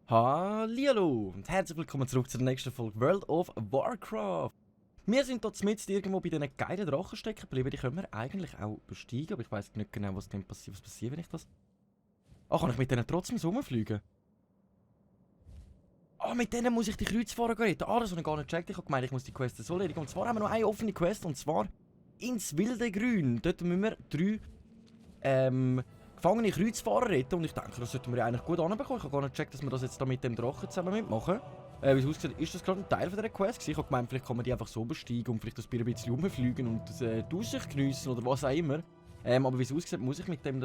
Hallihallo und herzlich willkommen zurück zur nächsten Folge World of Warcraft. Wir sind dort mitten irgendwo bei diesen geilen Drachen stecken geblieben. Die können wir eigentlich auch besteigen, aber ich weiß nicht genau, was passiert, wenn ich das... kann ich mit denen trotzdem so rumfliegen? Mit denen muss ich die Kreuzfahrer retten. Das habe ich gar nicht gecheckt. Ich habe gemeint, ich muss die Quest so erledigen. Und zwar haben wir noch eine offene Quest, und zwar ins wilde Grün. Dort müssen wir 3 gefangene Kreuzfahrer retten, und ich denke, das sollten wir eigentlich gut anbekommen. Ich habe gar nicht gecheckt, dass wir das jetzt da mit dem Drachen zusammen mitmachen. Wie es aussieht, ist das gerade ein Teil von dieser Quest gewesen. Ich habe gemeint, vielleicht kann man die einfach so besteigen und vielleicht das ein bisschen rumfliegen und die Aussicht geniessen oder was auch immer. Aber wie es aussieht, muss ich mit dem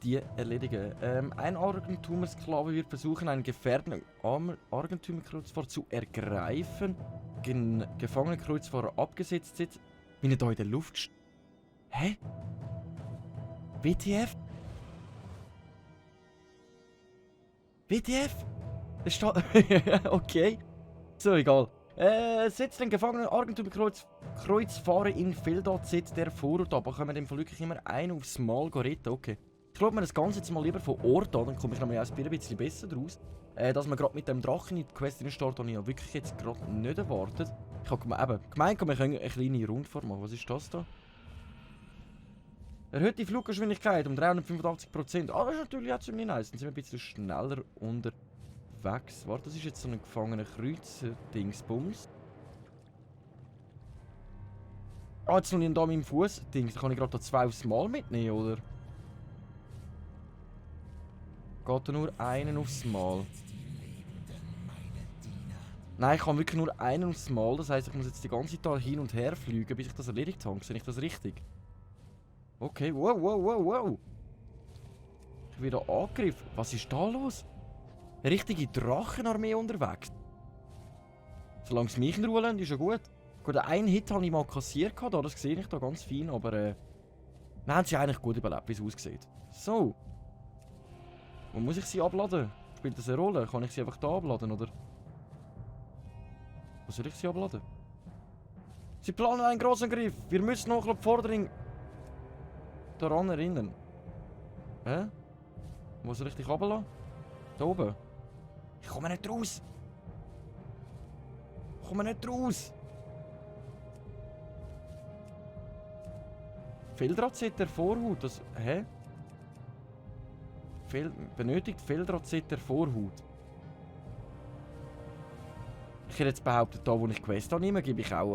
die erledigen. Ein Argentumer-Sklave wird versuchen, einen gefährdeten Argentumer-Kreuzfahrer zu ergreifen. Gefangene Kreuzfahrer abgesetzt sind. Wenn er da in der Luft... Hä? WTF? WTF? Das steht... okay. So, egal. Setzt den gefangenen Argentumer-Kreuzfahrer in Feldazet der Vorhut ab. Können wir dem wirklich immer einen aufs Mal retten? Okay. Ich glaube mir das Ganze jetzt mal lieber von Ort an, dann komme ich noch mal ein bisschen besser draus. Dass man gerade mit dem Drachen in die Quest startet, habe ich ja wirklich jetzt gerade nicht erwartet. Ich habe gemeint, wir können eine kleine Rundfahrt machen. Was ist das da? Erhöht die Fluggeschwindigkeit um 385%. Das ist natürlich auch ziemlich nice. Dann sind wir ein bisschen schneller unterwegs. Warte, das ist jetzt so ein gefangener Kreuzer-Dingsbums. Jetzt noch nicht da mit dem Fuß-Dings. Da kann ich gerade 2 aufs Mal mitnehmen, oder? Geht da nur einen aufs Mal? Nein, ich kann wirklich nur einen aufs Mal. Das heisst, ich muss jetzt die ganze Zeit hin und her fliegen, bis ich das erledigt habe. Sehe ich das richtig? Okay, wow. Ich werde angegriffen. Was ist da los? Eine richtige Drachenarmee unterwegs. Solange es mich in Ruhe lässt, ist ja gut. Gut, einen Hit habe ich mal kassiert, das sehe ich da ganz fein, aber wir haben sie eigentlich gut überlebt, wie es aussieht. So. Wo muss ich sie abladen? Spielt das eine Rolle? Kann ich sie einfach da abladen, oder? Wo soll ich sie abladen? Sie planen einen großen Angriff. Wir müssen noch die Forderung daran erinnern. Hä? Wo soll ich dich runterlassen? Da oben? Ich komme nicht raus! Ich komme nicht raus! Feldratzett der Vorhut, das... Hä? Benötigt Feldratzett der Vorhut. Ich hätte jetzt behauptet, da wo ich Quest annehme, gebe ich auch...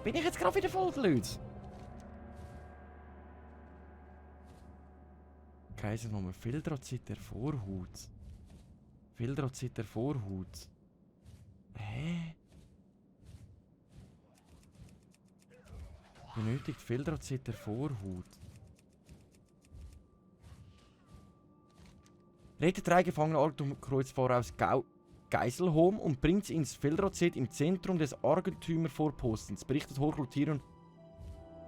Bin ich jetzt gerade wieder voll blöd? Kaisernummer, Feldratzett der Vorhut. Feldratzett der Vorhut. Hä? Benötigt Feldratzett der Vorhut. Rettet 3 gefangene Argentumer-Kreuzfahrer aus Geiselholm und bringt sie ins Feldratzett im Zentrum des Argentumer-Vorpostens. Berichtet Hochrotieren.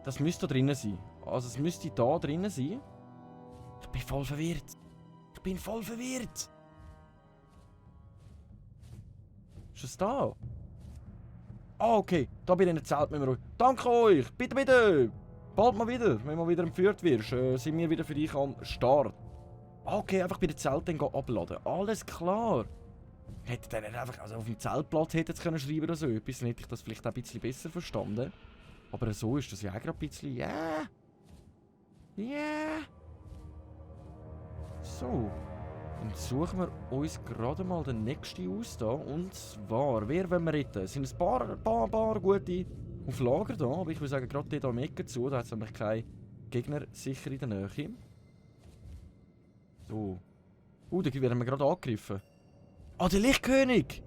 Das müsste da drinnen sein. Also es müsste da drinnen sein. Ich bin voll verwirrt. Ich bin voll verwirrt. Ist das da? Okay. Da bin ich in der Zelt mit mir. Danke euch. Bitte. Bald mal wieder. Wenn du wieder entführt wirst, sind wir wieder für dich am Start. Okay, einfach bei der Zelt dann abladen. Alles klar. Hätte dann nicht einfach auf dem Zeltplatz hätte jetzt können schreiben oder so etwas, dann hätte ich das vielleicht auch ein bisschen besser verstanden. Aber so ist das ja auch gerade ein bisschen... Ja. So. Dann suchen wir uns gerade mal den nächsten aus da. Und zwar, wer wollen wir retten? Es sind ein paar gute auf Lager da. Aber ich würde sagen, gerade da am Ecke zu. Da hat es nämlich keine Gegner sicher in der Nähe. So. Da werden wir gerade angegriffen. Der Lichtkönig!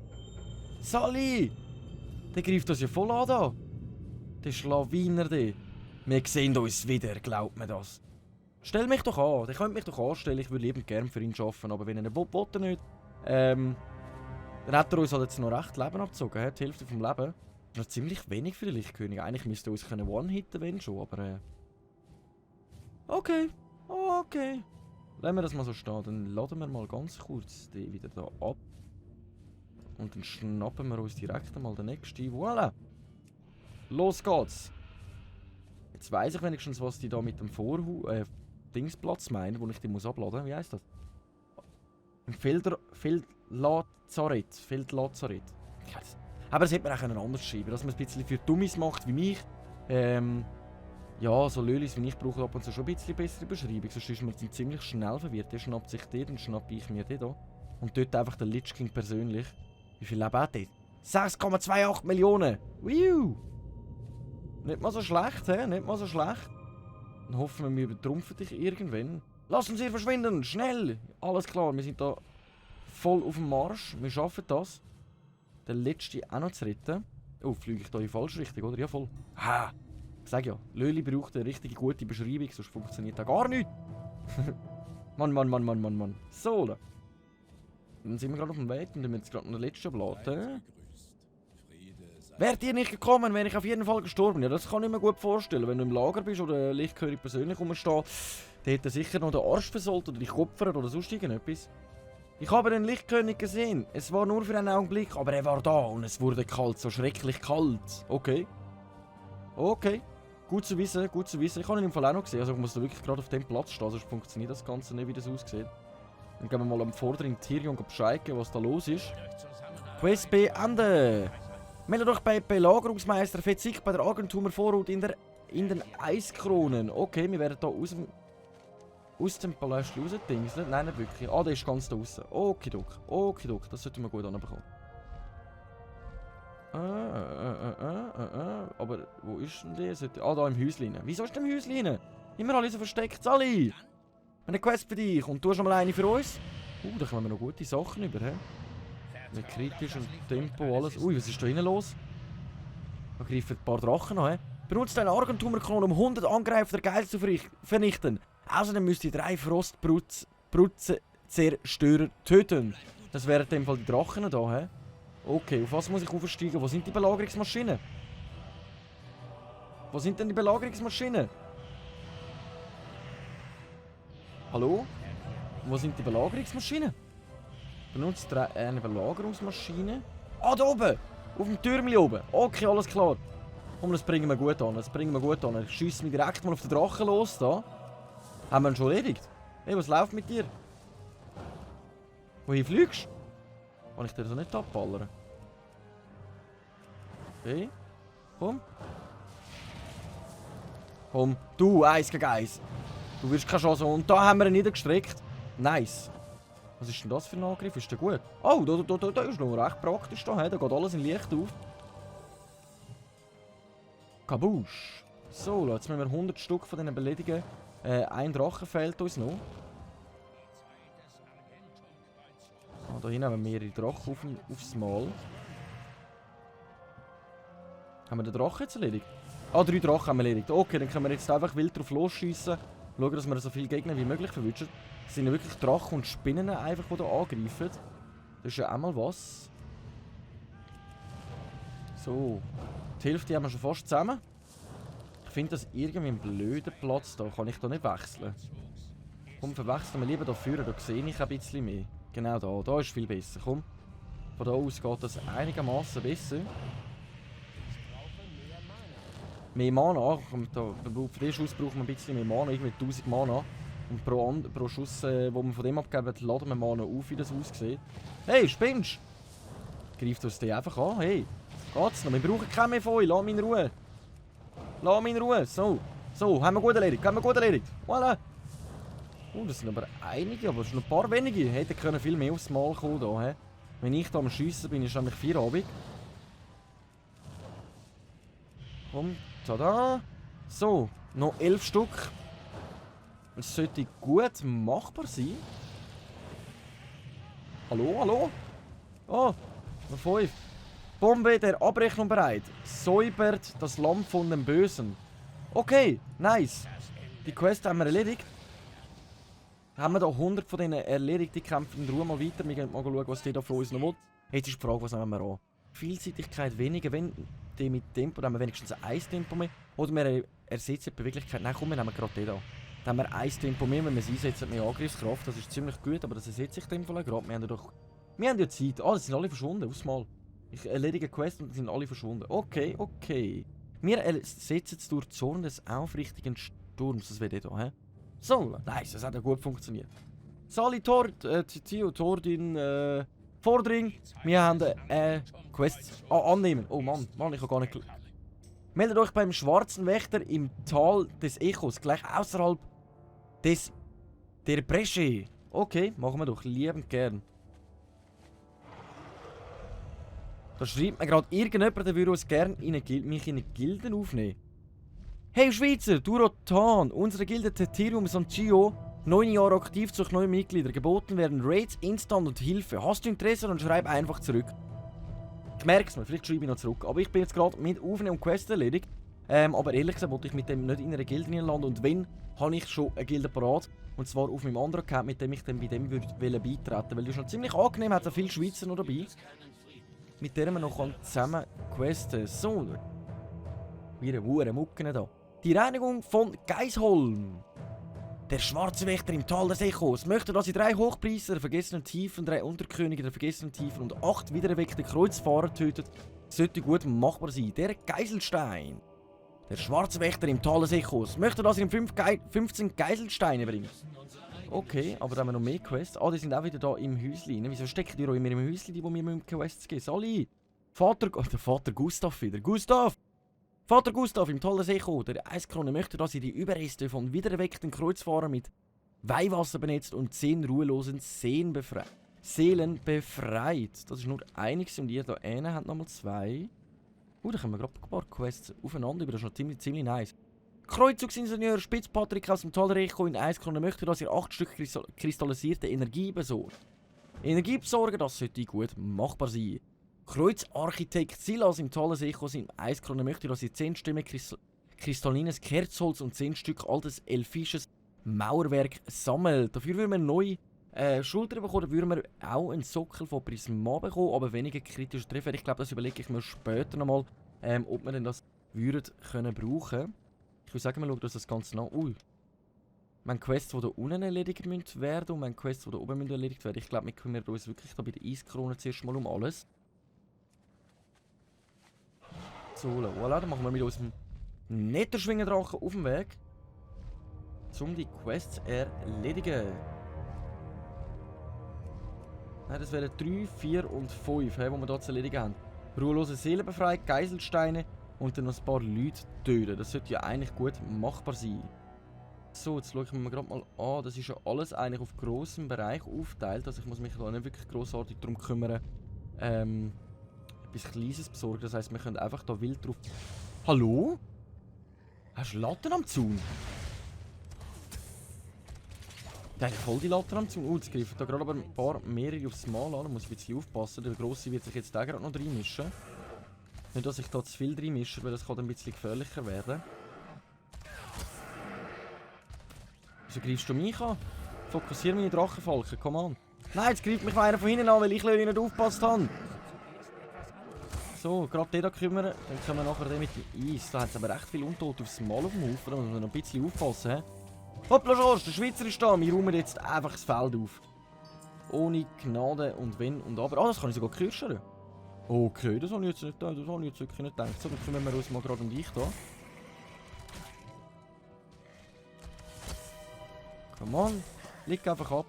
Sally! Der greift uns ja voll an da. Der Schlawiner, der. Wir sehen uns wieder, glaubt mir das. Stell mich doch an. Der könnte mich doch anstellen. Ich würde liebend gerne für ihn arbeiten. Aber wenn er will, will er nicht. Dann hat er uns halt jetzt noch recht Leben abgezogen. Die Hälfte vom Leben. Das ist ziemlich wenig für den Lichtkönig. Eigentlich müsste er uns one-hitten, wenn schon. Aber okay. Lassen wir das mal so stehen. Dann laden wir mal ganz kurz den wieder da ab. Und dann schnappen wir uns direkt einmal den nächsten. Voilà! Los geht's! Jetzt weiss ich wenigstens, was die da mit dem Dingsplatz meinen, wo ich die muss abladen. Wie heisst das? Im Feldlazarett. Feldlazarett. Aber das hätte man auch anders schreiben, dass man es ein bisschen für Dummies macht wie mich. Ja, so Lölis wie ich brauche ab und zu schon ein bisschen bessere Beschreibung. Sonst ist man ziemlich schnell verwirrt. Der schnappt sich den, dann schnappe ich mir den da. Und dort einfach der Lich King persönlich. Wie viel Leben hat der? 6,28 Millionen! Wiu! Nicht mal so schlecht, hä? Nicht mal so schlecht. Dann hoffen wir, wir übertrumpfen dich irgendwann. Lass uns hier verschwinden! Schnell! Alles klar, wir sind da voll auf dem Marsch. Wir schaffen das. Der letzte auch noch zu retten. Oh, fliege ich da in die falsche Richtung, oder? Ja, voll. Ha! Ich sag ja, Löli braucht eine richtig gute Beschreibung, sonst funktioniert da gar nichts. Mann. So, da. Dann sind wir gerade auf dem Weg und dann müssen wir jetzt gerade noch den letzten abladen. Wärt ihr nicht gekommen, wäre ich auf jeden Fall gestorben. Ja, das kann ich mir gut vorstellen. Wenn du im Lager bist oder Lichtkönig persönlich rumsteht, dann hätte er sicher noch den Arsch versollt oder dich opfern oder sonst irgendetwas. Ich habe den Lichtkönig gesehen. Es war nur für einen Augenblick, aber er war da und es wurde kalt, so schrecklich kalt. Okay. Okay. Gut zu wissen, gut zu wissen. Ich habe ihn im Fall auch noch gesehen. Also ich muss da wirklich gerade auf dem Platz stehen, sonst funktioniert das Ganze nicht, wie das aussieht. Dann gehen wir mal am vorderen Tyrion Bescheid geben, was da los ist. Quest beenden. Melde doch bei Belagerungsmeister Fetzig bei der Agentur Vorhut in den Eiskronen. Okay, wir werden da aus dem Palast rausdingseln. Nein, nicht wirklich. Ah, der ist ganz da draußen. Okidok. Das sollten wir gut anbekommen. Aber wo ist denn der? Ah, da im Häuschen. Wieso ist der im Häuschen? Immer alle so versteckt, Sally. Eine Quest für dich. Und du hast schon mal eine für uns? Da kommen wir noch gute Sachen über, hä? Mit kritischem Tempo, alles. Ui, was ist da hinten los? Da greifen ein paar Drachen an, hä? Benutzt einen Argentumerklon, um 100 Angreifer der Geist zu vernichten. Außerdem müsst ihr 3 Frostbrutzerstörer töten. Das wären in dem Fall die Drachen da, hä? Okay, auf was muss ich aufsteigen? Wo sind die Belagerungsmaschinen? Wo sind denn die Belagerungsmaschinen? Hallo? Wo sind die Belagerungsmaschinen? Benutzt eine Belagerungsmaschine? Ah, da oben! Auf dem Türmchen oben. Okay, alles klar. Komm, das bringen wir gut an. Ich schiesse mich direkt mal auf den Drachen los da. Haben wir ihn schon erledigt? Hey, was läuft mit dir? Wohin fliegst du? Kann ich dir so nicht abballern? Okay. Komm. Komm, du, 1 gegen 1. Du wirst keine Chance haben. Und da haben wir ihn niedergestreckt. Nice. Was ist denn das für ein Angriff? Ist der gut? Oh, da ist noch recht praktisch. Da geht alles in Licht auf. Kabusch. So, jetzt müssen wir 100 Stück von diesen beledigen. Ein Drache fehlt uns noch. Ah, da hinten haben wir mehrere Drachen aufs Mal. Haben wir den Drachen jetzt erledigt? Ah, 3 Drachen haben wir erledigt. Okay, dann können wir jetzt einfach wild drauf losschiessen. Schauen, dass wir so viele Gegner wie möglich verwünschen. Es sind ja wirklich Drachen und Spinnen einfach, die hier angreifen. Das ist ja einmal was. So. Die Hälfte haben wir schon fast zusammen. Ich finde das irgendwie ein blöder Platz da. Kann ich da nicht wechseln? Komm, verwechseln wir lieber da vorne. Da sehe ich ein bisschen mehr. Genau da. Da ist viel besser. Komm. Von da aus geht das einigermaßen besser. Mehr Mana. Für den Schuss braucht man ein bisschen mehr Mana. Irgendwie 1000 Mana. Und pro Schuss, wo wir von dem abgeben, laden wir Mana auf, wie das aussieht. Hey, spinnst du? Greift uns den einfach an. Hey, geht's noch? Wir brauchen keinen mehr von euch. Lass mich in Ruhe. Lass mich in Ruhe. So, haben wir gut erledigt. Voilà. Das sind aber einige, aber es sind noch ein paar wenige. Hätten können viel mehr aufs Mal kommen da, he? Wenn ich da am Schiessen bin, ist nämlich 4 Abend. Komm, tada. So, noch 11 Stück. Es sollte gut machbar sein. Hallo? Oh, noch 5. Bombe der Abrechnung bereit. Säubert das Lamm von dem Bösen. Okay, nice. Die Quest haben wir erledigt. Haben wir da 100 von denen erledigt, die kämpfen in Ruhe mal weiter. Wir gehen mal schauen, was die da von uns noch will. Jetzt ist die Frage, was nehmen wir an? Vielseitigkeit weniger, wenn die mit Tempo, dann haben wir wenigstens ein Tempo mehr. Oder wir ersetzen die Beweglichkeit. Nein, komm, wir nehmen gerade den da. Dann haben wir ein Tempo mehr, wenn wir es einsetzen, mehr Angriffskraft. Das ist ziemlich gut, aber das ersetze ich in dem Fall gerade. Wir haben ja doch Wir haben ja Zeit. Ah, die sind alle verschwunden. Aufs Mal. Ich erledige Quest und die sind alle verschwunden. Okay, okay. Wir setzen es durch Zorn des aufrichtigen Sturms. Das wäre der hier, hä? So, nice. Das hat ja gut funktioniert. Sali Tio, Tordin, Vordring. Wir haben Quest annehmen. Oh Mann, ich habe gar nicht... Meldet euch beim Schwarzen Wächter im Tal des Echos, gleich außerhalb der Bresche. Okay, machen wir doch, liebend gern. Da schreibt mir gerade irgendjemand, der würde uns gerne mich in eine Gilde aufnehmen. Hey Schweizer, Durotan, unsere Gilde Teterium Sanchio, 9 Jahre aktiv durch neue Mitglieder. Geboten werden Raids, Instant und Hilfe. Hast du Interesse, dann schreib einfach zurück. Ich merke es mir, vielleicht schreibe ich noch zurück. Aber ich bin jetzt gerade mit Aufnehmen und Quest erledigt. Aber ehrlich gesagt wollte ich mit dem nicht in einer Gilde landen. Und wenn, habe ich schon eine Gilde parat. Und zwar auf meinem anderen Account, mit dem ich dann bei dem würde beitreten. Weil die ist noch ziemlich angenehm, hat auch viele Schweizer noch dabei. Mit der wir noch zusammen questen. So. Wie eine Hure Mucken da. Die Reinigung von Geisholm. Der schwarze Wächter im Tal des Echos möchte, dass sie 3 Hochpriester der vergessenen Tiefen, 3 Unterkönige der vergessenen Tiefen und 8 wiedererweckte Kreuzfahrer tötet. Sollte gut machbar sein. Der Geiselstein. Der schwarze Wächter im Tal des Echos möchte, dass ihr ihm 15 Geiselsteine bringt. Okay, aber da haben wir noch mehr Quests. Ah, die sind auch wieder da im Häuschen. Wieso stecken die auch immer im Häuschen, die mir mit Quests geben? Sali! Der Vater Gustav wieder. Gustav! Vater Gustav im Tal des Echo, der Eiskrone, möchte, dass ihr die Überreste von wiedererweckten Kreuzfahrern mit Weihwasser benetzt und 10 ruhelosen Seelen befreit. Das ist nur einiges und ihr da einen habt nochmal 2. Da können wir gerade ein paar Quests aufeinander über. Das ist noch ziemlich nice. Kreuzzugsingenieur Spitzpatrick aus dem Tal des Echo in Eiskrone möchte, dass ihr 8 Stück kristallisierte Energie besorgt. Energie besorgen, das sollte gut machbar sein. Kreuzarchitekt Silas im Tal des Echos im Eiskrone möchte, dass ihr 10 Stämme kristallines Kerzholz und 10 Stück altes elfisches Mauerwerk sammelt. Dafür würden wir neue Schultern bekommen, da würden wir auch einen Sockel von Prisma bekommen, aber weniger kritische Treffer. Ich glaube, das überlege ich mir später nochmal, ob wir denn das würden können brauchen. Ich würde sagen, wir schauen uns das Ganze nach. Ui. Wir haben Quests, die da unten erledigt werden und wir haben Quests, die da oben erledigt werden. Ich glaube, wir kümmern uns wirklich da bei der Eiskrone zuerst mal um alles. So, voilà, dann machen wir mit unserem Netterschwingendrachen auf dem Weg, um die Quests zu erledigen. Nein, das wären 3, 4 und 5, die wir hier zu erledigen haben. Ruhelose Seelen befreit, Geiselsteine und dann noch ein paar Leute töten. Das sollte ja eigentlich gut machbar sein. So, jetzt schauen wir gerade mal an. Das ist ja alles eigentlich auf grossem Bereich aufgeteilt. Also ich muss mich da nicht wirklich grossartig darum kümmern, etwas Kleines besorgen. Das heisst, wir können einfach da wild drauf... Hallo? Hast du Latten am Zaun? Der hat voll die Latten am Zaun. Jetzt greifen da gerade aber ein paar mehrere aufs Mal an. Da muss ich ein bisschen aufpassen. Der Grosse wird sich jetzt da gerade noch reinmischen. Nicht, dass ich da zu viel reinmische, weil das kann dann ein bisschen gefährlicher werden. Wieso greifst du mich an? Fokussiere meine Drachenfalken, komm an. Nein, jetzt greift mich einer von hinten an, weil ich nicht aufgepasst habe. So, gerade den da kümmern, dann können wir nachher den mit dem Eis. Da hat es aber recht viel Untote aufs Mal auf dem Haufen, da muss man noch ein bisschen aufpassen. He? Hoppla Schorsch, der Schweizer ist da, wir räumen jetzt einfach das Feld auf. Ohne Gnade und Wenn und Aber. Ah, das kann ich sogar kirschern. Okay, das habe ich jetzt nicht, das habe ich jetzt wirklich nicht gedacht. So, dann kümmern wir uns mal gerade um dich da. Come on, leg einfach ab.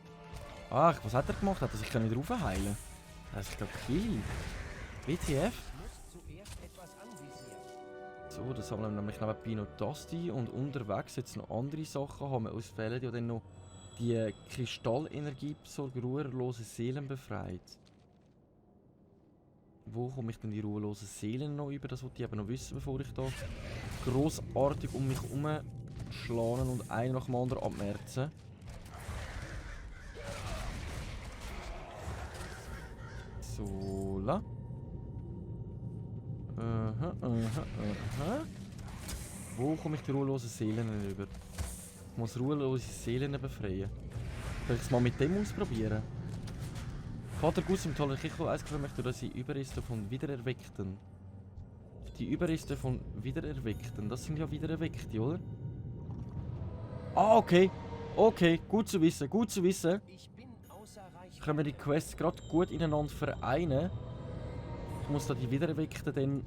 Ach, was hat er gemacht? Hat er sich wieder raufheilen? Er hat sich da gekillt. WTF? So, das haben wir nämlich neben Pino Tasti und unterwegs jetzt noch andere Sachen haben. Uns fehlen ja dann noch die Kristallenergiebesorger ruhelose Seelen befreit. Wo komme ich denn die ruhelosen Seelen noch über? Das wollte ich eben noch wissen, bevor ich da grossartig um mich herumschlagen und einen nach dem anderen abmerzen. So, la. Wo komme ich die ruhelosen Seelen über? Ich muss ruhelose Seelen befreien. Soll ich es mal mit dem ausprobieren? Vater Gus im Tal des Echos ausgeführt möchte, dass sie Überreste von Wiedererweckten. Die Überreste von Wiedererweckten, das sind ja Wiedererweckte, oder? Ah, okay. Okay, gut zu wissen, gut zu wissen. können wir die Quests gerade gut ineinander vereinen. Ich muss da die Wiedererweckten dann...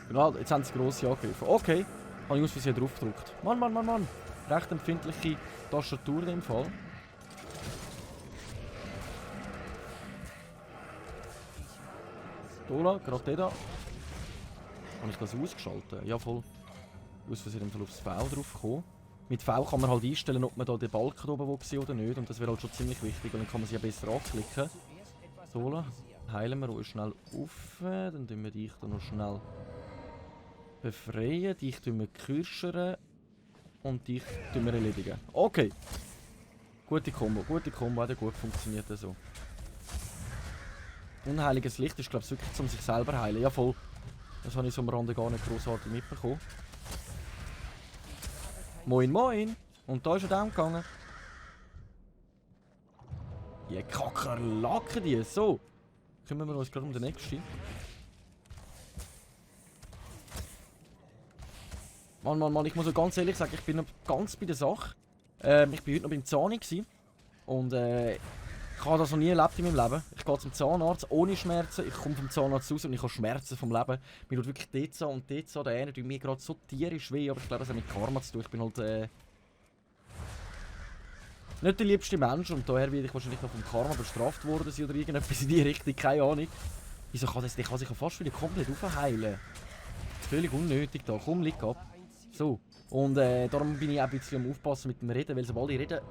Genau, jetzt haben sie grosse angegriffen. Okay, habe ich aus Versehen drauf gedrückt. Mann. Recht empfindliche Tastatur in dem Fall. Dola, gerade der da. Habe ich das ausgeschaltet? Ja, voll. Aus Versehen aufs V drauf gekommen. Mit V kann man halt einstellen, ob man da den Balken oben war oder nicht. Und das wäre halt schon ziemlich wichtig, weil dann kann man sie ja besser anklicken. Dola, heilen wir uns schnell auf. Dann tun wir dich da noch schnell befreien. Dich tun wir kürschern. Und dich tun wir erledigen. Okay. Gute Kombo, hat ja gut funktioniert so. Unheiliges Licht ist, glaube ich, wirklich, um sich selber zu heilen. Ja, voll. Das habe ich so am Rande gar nicht großartig mitbekommen. Moin. Und da ist er down gegangen. Die Kakerlaken, die. So. Kümmern wir uns gerade um den nächsten. Mann, ich muss so ganz ehrlich sagen, ich bin noch ganz bei der Sache. Ich bin heute noch beim Zahni und ich habe das noch nie erlebt in meinem Leben. Ich gehe zum Zahnarzt ohne Schmerzen, ich komme vom Zahnarzt raus und ich habe Schmerzen vom Leben. Mir tut wirklich dort und dort, der eine tut mir gerade so tierisch weh, aber ich glaube, das hat mit Karma zu tun. Ich bin halt nicht der liebste Mensch und daher werde ich wahrscheinlich noch vom Karma bestraft worden sein oder irgendetwas in die Richtung, keine Ahnung. Wieso kann das? Der kann sich ja fast wieder komplett aufheilen. Völlig unnötig da, komm, leg ab. So, und darum bin ich auch ein bisschen am Aufpassen mit dem Reden, weil sobald ich rede,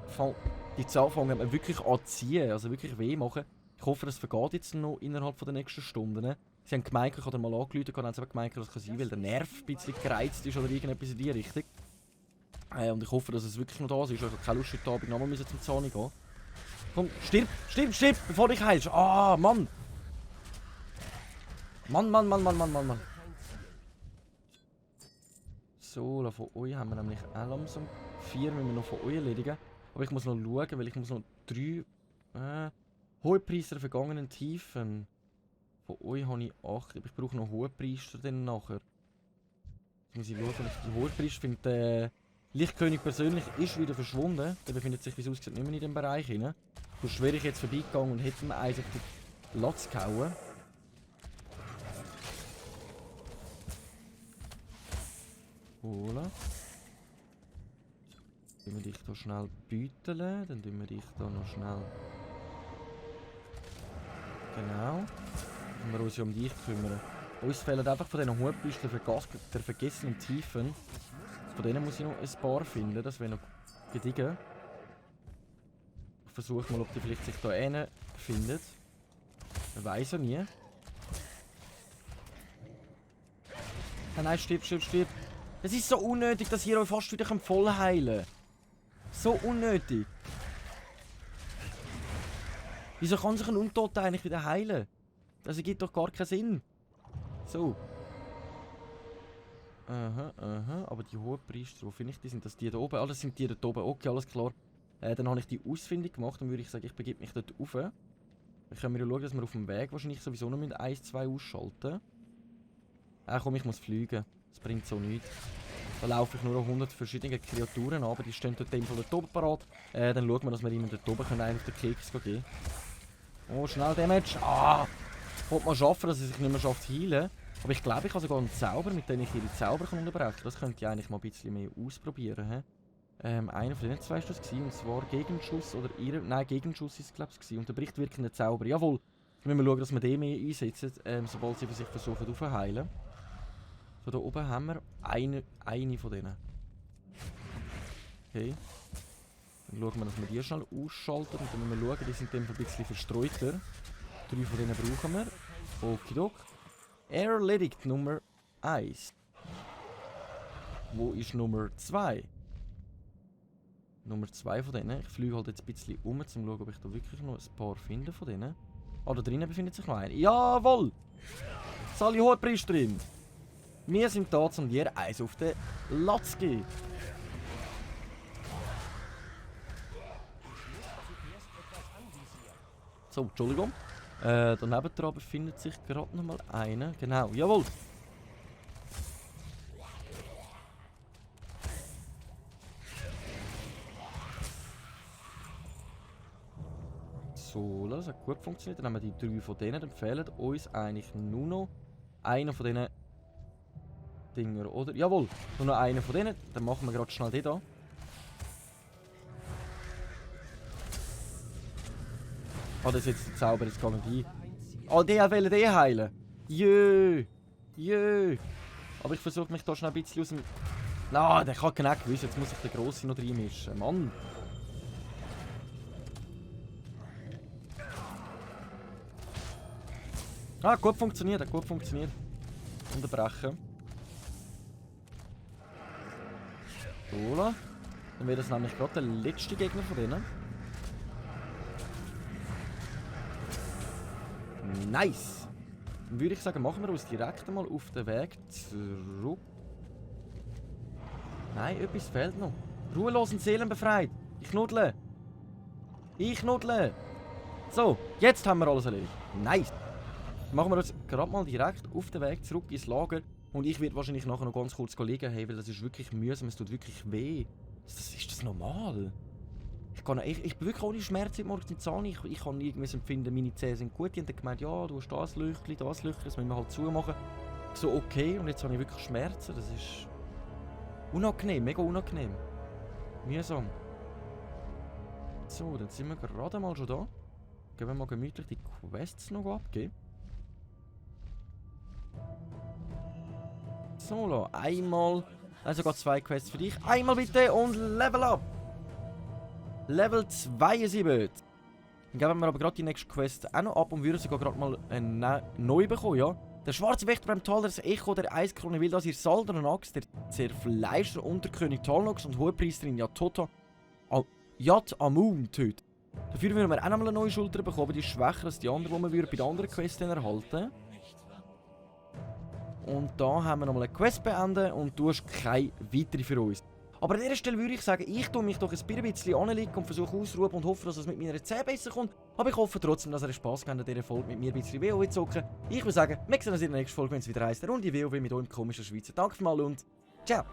die Zähne fangen wirklich an zu ziehen, also wirklich weh machen. Ich hoffe, das vergeht jetzt noch innerhalb der nächsten Stunden. Ne? Sie haben gemeint, ich habe mal angerufen, und haben gemeint, das kann sein, weil der Nerv ein bisschen gereizt ist oder irgendetwas in die Richtung. Und ich hoffe, dass es wirklich noch da ist. Ich habe keine Lust, heute Abend nochmal zum Zahn gehen. Komm, stirb, bevor du dich heilst. Ah, Mann. Mann. So, von euch haben wir nämlich auch langsam 4 müssen wir noch von euch erledigen. Aber ich muss noch schauen, weil ich muss noch 3 Hohepriester der vergangenen Tiefen. Von euch habe ich 8. Ich brauche noch Hohepriester dann nachher. Jetzt muss ich schauen, ob ich die Hohepriester finde. Der Lichtkönig persönlich ist wieder verschwunden. Der befindet sich, wie es aussieht, nicht mehr in dem Bereich hinein. So wäre ich jetzt vorbeigegangen und hätte mir eins auf den Latz gehauen. Hola. Dann wir dich hier schnell beuteln. Dann tun wir dich hier noch schnell. Genau. Dann wir uns ja um dich kümmern. Uns fehlen einfach von diesen Hutbüsten der vergessenen Tiefen. Von denen muss ich noch ein paar finden. Das wäre noch gediegen. Ich versuche mal, ob die vielleicht sich da einen findet. Man weiß ja nie. Ah, nein, stirb. Es ist so unnötig, dass ihr euch fast wieder voll heilen könnt. So unnötig. Wieso kann sich ein Untoter eigentlich wieder heilen? Das ergibt doch gar keinen Sinn. So. Aha. Aber die Hohepriester, wo finde ich die? Sind das die da oben? Alles sind die da oben. Okay, alles klar. Dann habe ich die ausfindig gemacht. Dann würde ich sagen, ich begebe mich dort rauf. Dann können wir ja schauen, dass wir auf dem Weg wahrscheinlich sowieso noch 1, 2 ausschalten. Komm, ich muss fliegen. Das bringt so nichts. Da laufe ich nur noch 100 verschiedene Kreaturen an, aber die stehen dort dort oben parat. Dann schauen wir, dass wir ihnen dort oben einen auf den Keks geben. Oh, schnell Damage. Ich wollte mal schaffen, dass sie sich nicht mehr schafft zu heilen. Aber ich glaube, ich habe sogar einen Zauber, mit dem ich ihre Zauber unterbrechen kann. Das könnte ich eigentlich mal ein bisschen mehr ausprobieren. Einer von den 2 war das, und zwar Gegenschuss oder ihre. Nein, Gegenschuss ist es, glaube ich. Unterbricht wirkende Zauber. Jawohl. Dann müssen wir schauen, dass wir den mehr einsetzen, sobald sie sich versuchen aufzuheilen. So, da oben haben wir eine von denen. Okay. Dann schauen wir, dass wir die schnell ausschalten. Und dann müssen wir schauen, die sind dann ein bisschen verstreuter. 3 von denen brauchen wir. Okidok. Erledigt Nummer 1. Wo ist Nummer 2? Nummer 2 von denen. Ich fliege halt jetzt ein bisschen um, um zu schauen, ob ich da wirklich noch ein paar finde von denen. Da drinnen befindet sich noch einer. Jawohl! Sali Hohepriesterin! Wir sind da, um dir eins auf den Latz zu geben. So, Entschuldigung. Daneben dran befindet sich gerade noch mal einer. Genau, jawohl. So, das hat gut funktioniert. Dann haben wir die 3 von denen. Dann fehlen uns eigentlich nur noch einer von diesen Dinger, oder? Jawohl, nur noch einer von denen. Dann machen wir gerade schnell den da. Ah, das ist jetzt der Zauber, jetzt gehen wir rein. Ah, die wollen den heilen. Jö. Jö. Aber ich versuche mich da schnell ein bisschen aus dem... Na, der kann genau gewiss. Jetzt muss ich den Grossen noch reinmischen. Mann. Ah, gut funktioniert, hat gut funktioniert. Unterbrechen. So, dann wäre das nämlich gerade der letzte Gegner von denen. Nice! Dann würde ich sagen, machen wir uns direkt mal auf den Weg zurück. Nein, etwas fehlt noch. Ruhelos und seelenbefreit. Ich knuddle. Ich knuddle. So, jetzt haben wir alles erledigt. Nice! Dann machen wir uns gerade mal direkt auf den Weg zurück ins Lager. Und ich werde wahrscheinlich nachher noch ganz kurz liegen, hey, weil das ist wirklich mühsam, es tut wirklich weh. Ist das normal? Ich bin wirklich ohne Schmerzen morgens im Zahn. Ich kann irgendwie empfinden, meine Zähne sind gut. Die haben dann gemeint, ja, du hast das Löchchen, das müssen wir halt zumachen. So, okay, und jetzt habe ich wirklich Schmerzen. Das ist unangenehm, mega unangenehm. Mühsam. So, dann sind wir gerade mal schon da. Gehen wir mal gemütlich die Quests noch abgeben. So, einmal. Also gerade 2 Quests für dich. Einmal bitte und Level up! Level 72. Dann geben wir aber gerade die nächste Quest auch noch ab und würden sogar gerade mal neu bekommen, ja? Der schwarze Wächter beim Tal, das Echo der Eiskrone will, dass ihr Salder und Axt, der zerfleischte Unterkönig Talnox und Hohepriesterin Yat Amun tötet. Dafür würden wir auch nochmal eine neue Schulter bekommen, die ist schwächer als die andere, die wir bei den anderen Quests erhalten. Und da haben wir nochmal eine Quest beenden und du hast keine weitere für uns. Aber an dieser Stelle würde ich sagen, ich tue mich doch ein bisschen anlegen und versuche auszuruhen und hoffe, dass es mit meiner Zähne besser kommt. Aber ich hoffe trotzdem, dass ihr Spass habt an dieser Folge mit mir ein bisschen WoW zu zocken. Ich würde sagen, wir sehen uns in der nächsten Folge, wenn es wieder heisst, eine Runde WoW mit eurem komischen Schweizer. Danke mal und ciao!